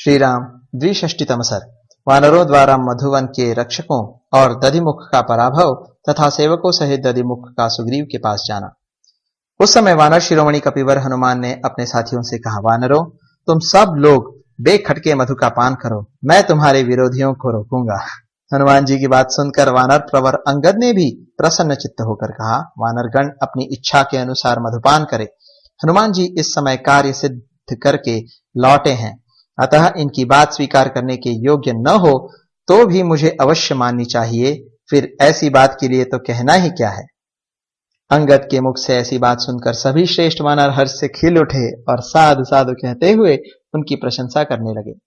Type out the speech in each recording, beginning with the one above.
श्री राम द्विषष्टितम सर्ग। वानरों द्वारा मधुवन के रक्षकों और दधिमुख का पराभव तथा सेवकों सहित दधिमुख का सुग्रीव के पास जाना। उस समय वानर शिरोमणि कपिवर हनुमान ने अपने साथियों से कहा, वानरों, तुम सब लोग बेखटके मधु का पान करो, मैं तुम्हारे विरोधियों को रोकूंगा। हनुमान जी की बात सुनकर वानर प्रवर अंगद ने भी प्रसन्न चित्त होकर कहा, वानरगण अपनी इच्छा के अनुसार मधुपान करे। हनुमान जी इस समय कार्य सिद्ध करके लौटे हैं, अतः इनकी बात स्वीकार करने के योग्य न हो तो भी मुझे अवश्य माननी चाहिए, फिर ऐसी बात के लिए तो कहना ही क्या है। अंगद के मुख से ऐसी बात सुनकर सभी श्रेष्ठ वानर हर्ष से खिल उठे और साधु साधु कहते हुए उनकी प्रशंसा करने लगे।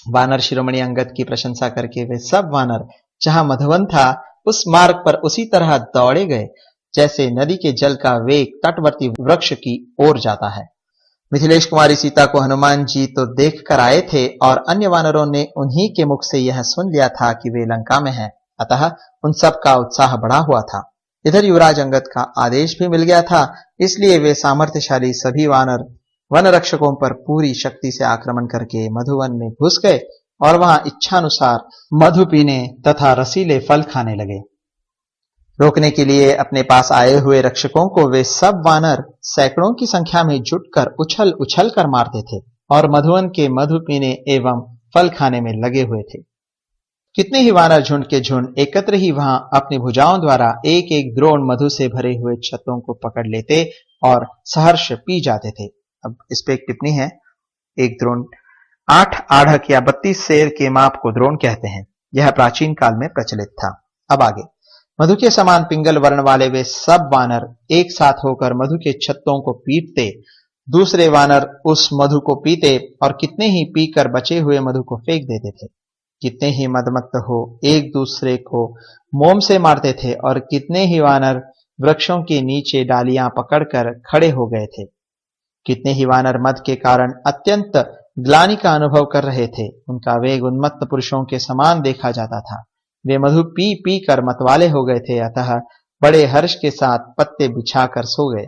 वानर शिरोमणि अंगद की प्रशंसा करके वे सब वानर जहां मधुवन था उस मार्ग पर उसी तरह दौड़े गए जैसे नदी के जल का वेग तटवर्ती वृक्ष की ओर जाता है। मिथिलेश कुमारी सीता को हनुमान जी तो देख कर आए थे और अन्य वानरों ने उन्हीं के मुख से यह सुन लिया था कि वे लंका में हैं, अतः उन सब का उत्साह बढ़ा हुआ था। इधर युवराज अंगद का आदेश भी मिल गया था, इसलिए वे सामर्थ्यशाली सभी वानर वन रक्षकों पर पूरी शक्ति से आक्रमण करके मधुवन में घुस गए और वहां इच्छानुसार मधु पीने तथा रसीले फल खाने लगे। रोकने के लिए अपने पास आए हुए रक्षकों को वे सब वानर सैकड़ों की संख्या में जुटकर उछल उछल कर मारते थे और मधुवन के मधु पीने एवं फल खाने में लगे हुए थे। कितने ही वानर झुंड के झुंड एकत्र ही वहां अपनी भुजाओं द्वारा एक एक द्रोण मधु से भरे हुए छत्तों को पकड़ लेते और सहर्ष पी जाते थे। अब इस पे एक टिप्पणी है, एक द्रोण 8 आढ़क या 32 सेर के माप को द्रोण कहते हैं। यह प्राचीन काल में प्रचलित था। अब आगे, मधु के समान पिंगल वर्ण वाले वे सब वानर एक साथ होकर मधु के छत्तों को पीटते, दूसरे वानर उस मधु को पीते और कितने ही पीकर बचे हुए मधु को फेंक देते थे। कितने ही मदमत्त हो एक दूसरे को मोम से मारते थे और कितने ही वानर वृक्षों के नीचे डालियां पकड़कर खड़े हो गए थे। कितने ही वानर मद के कारण अत्यंत ग्लानि का अनुभव कर रहे थे। उनका वेग उन्मत्त पुरुषों के समान देखा जाता था। वे मधु पी पी कर मतवाले हो गए थे, अतः बड़े हर्ष के साथ पत्ते बिछाकर सो गए।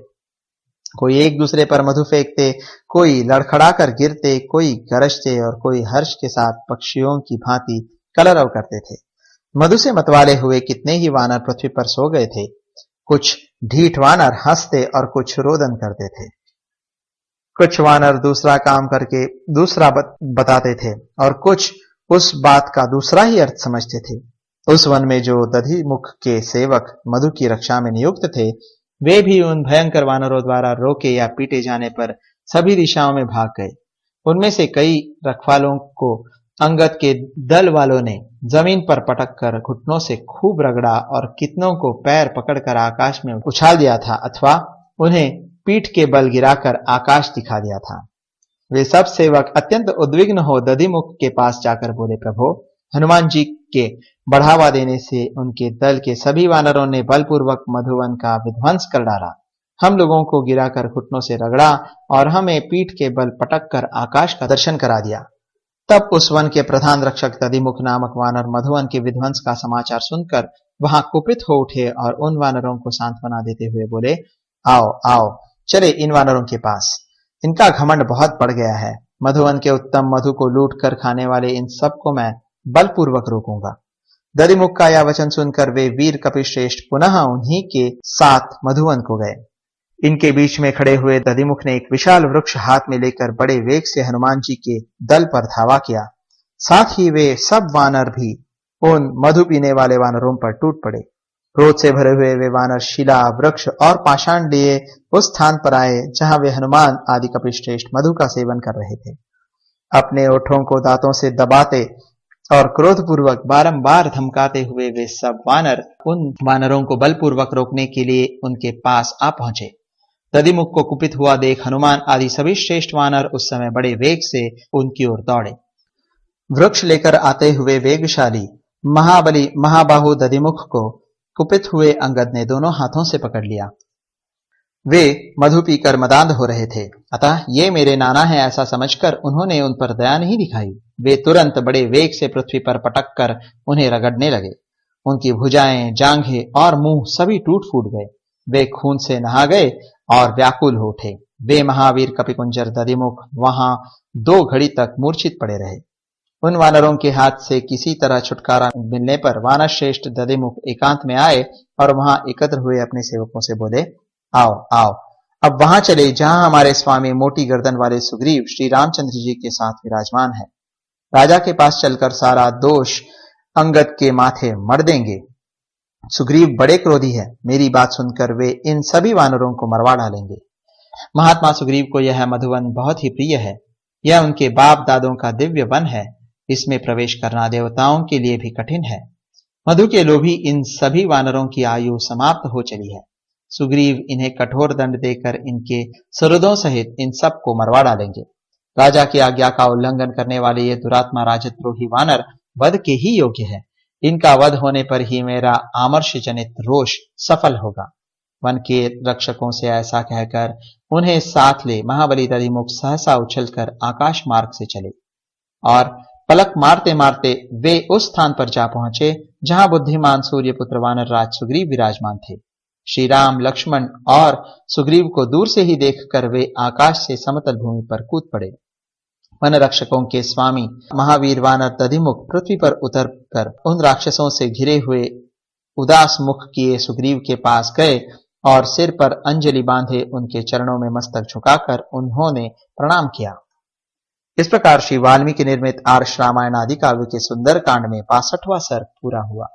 कोई एक दूसरे पर मधु फेंकते, कोई लड़खड़ा कर गिरते, कोई गरजते और कोई हर्ष के साथ पक्षियों की भांति कलरव करते थे। मधु से मतवाले हुए कितने ही वानर पृथ्वी पर सो गए थे। कुछ ढीठ वानर हंसते और कुछ रोदन करते थे। कुछ वानर दूसरा काम करके दूसरा बताते थे और कुछ उस बात का दूसरा ही अर्थ समझते थे। उस वन में जो दधिमुख के सेवक मधु की रक्षा में नियुक्त थे, वे भी उन भयंकर वानरों द्वारा रोके या पीटे जाने पर सभी दिशाओं में भाग गए। उनमें से कई रखवालों को अंगद के दल वालों ने जमीन पर पटक कर घुटनों से खूब रगड़ा और कितनों को पैर पकड़कर आकाश में उछाल दिया था अथवा उन्हें पीठ के बल गिराकर आकाश दिखा दिया था। वे सब सेवक अत्यंत उद्विग्न हो दधिमुख के पास जाकर बोले, प्रभो, हनुमान जी के बढ़ावा देने से उनके दल के सभी वानरों ने बलपूर्वक मधुवन का विध्वंस कर डाला। हम लोगों को गिराकर घुटनों से रगड़ा और हमें पीठ के बल पटक कर आकाश का दर्शन करा दिया। तब उस वन के प्रधान रक्षक दधिमुख नामक वानर मधुवन के विध्वंस का समाचार सुनकर वहां कुपित हो उठे और उन वानरों को सांत्वना देते हुए बोले, आओ आओ, चले इन वानरों के पास। इनका घमंड बहुत बढ़ गया है। मधुवन के उत्तम मधु को लूट कर खाने वाले इन सबको मैं बलपूर्वक रोकूंगा। दधिमुख का यह वचन सुनकर वे वीर कपिश्रेष्ठ पुनः उन्हीं के साथ मधुवन को गए। इनके बीच में खड़े हुए दधिमुख ने एक विशाल वृक्ष हाथ में लेकर बड़े वेग से हनुमान जी के दल पर धावा किया। साथ ही वे सब वानर भी उन मधु पीने वाले वानरों पर टूट पड़े। क्रोध से भरे हुए वे वानर शिला, वृक्ष और पाषाण लिए उस स्थान पर आए जहां वे हनुमान आदि कपिश्रेष्ठ मधु का सेवन कर रहे थे। अपने ओठों को दांतों से दबाते और क्रोधपूर्वक बारंबार धमकाते हुए वे सब वानर उन वानरों को बलपूर्वक रोकने के लिए उनके पास आ पहुंचे। दधिमुख को कुपित हुआ देख हनुमान आदि सभी श्रेष्ठ वानर उस समय बड़े वेग से उनकी ओर दौड़े। वृक्ष लेकर आते हुए वेगशाली महाबली महाबाहु दधिमुख को कुपित हुए अंगद ने दोनों हाथों से पकड़ लिया। वे मधु पीकर मदांध हो रहे थे, अतः ये मेरे नाना है ऐसा समझकर उन्होंने उन पर दया नहीं दिखाई। वे तुरंत बड़े वेग से पृथ्वी पर पटक कर उन्हें रगड़ने लगे। उनकी भुजाएं, जांघें और मुंह सभी टूट फूट गए। वे खून से नहा गए और व्याकुल हो उठे। वे महावीर कपिकुंजर दधिमुख वहां 2 घड़ी तक मूर्छित पड़े रहे। उन वानरों के हाथ से किसी तरह छुटकारा मिलने पर वानर श्रेष्ठ दधिमुख एकांत में आए और वहां एकत्र हुए अपने सेवकों से बोले, आओ आओ, अब वहां चले जहां हमारे स्वामी मोटी गर्दन वाले सुग्रीव श्री रामचंद्र जी के साथ विराजमान है। राजा के पास चलकर सारा दोष अंगद के माथे मढ़ देंगे। सुग्रीव बड़े क्रोधी है, मेरी बात सुनकर वे इन सभी वानरों को मरवा डालेंगे। महात्मा सुग्रीव को यह मधुवन बहुत ही प्रिय है। यह उनके बाप दादों का दिव्य वन है। इसमें प्रवेश करना देवताओं के लिए भी कठिन है। मधु के लोभी इन सभी वानरों की आयु समाप्त हो चली है। सुग्रीव इन्हें कठोर दंड देकर इनके सुहृदों सहित इन सब को मरवा डालेंगे। राजा की आज्ञा का उल्लंघन करने वाले ये दुरात्मा राजद्रोही वानर वध के ही योग्य है। इनका वध होने पर ही मेरा आमर्ष जनित रोष सफल होगा। वन के रक्षकों से ऐसा कहकर उन्हें साथ ले महाबली दधिमुख सहसा उछलकर आकाश मार्ग से चले और पलक मारते मारते वे उस स्थान पर जा पहुंचे जहां बुद्धिमान सूर्यपुत्र वानर राज सुग्रीव विराजमान थे। श्री राम, लक्ष्मण और सुग्रीव को दूर से ही देखकर वे आकाश से समतल भूमि पर कूद पड़े। वन रक्षकों के स्वामी महावीर वानर दधिमुख पृथ्वी पर उतरकर उन राक्षसों से घिरे हुए उदास मुख किए सुग्रीव के पास गए और सिर पर अंजलि बांधे उनके चरणों में मस्तक झुकाकर उन्होंने प्रणाम किया। इस प्रकार श्री वाल्मीकि निर्मित आर्ष रामायण आदि काव्य के सुंदर कांड में 62वां सर्ग पूरा हुआ।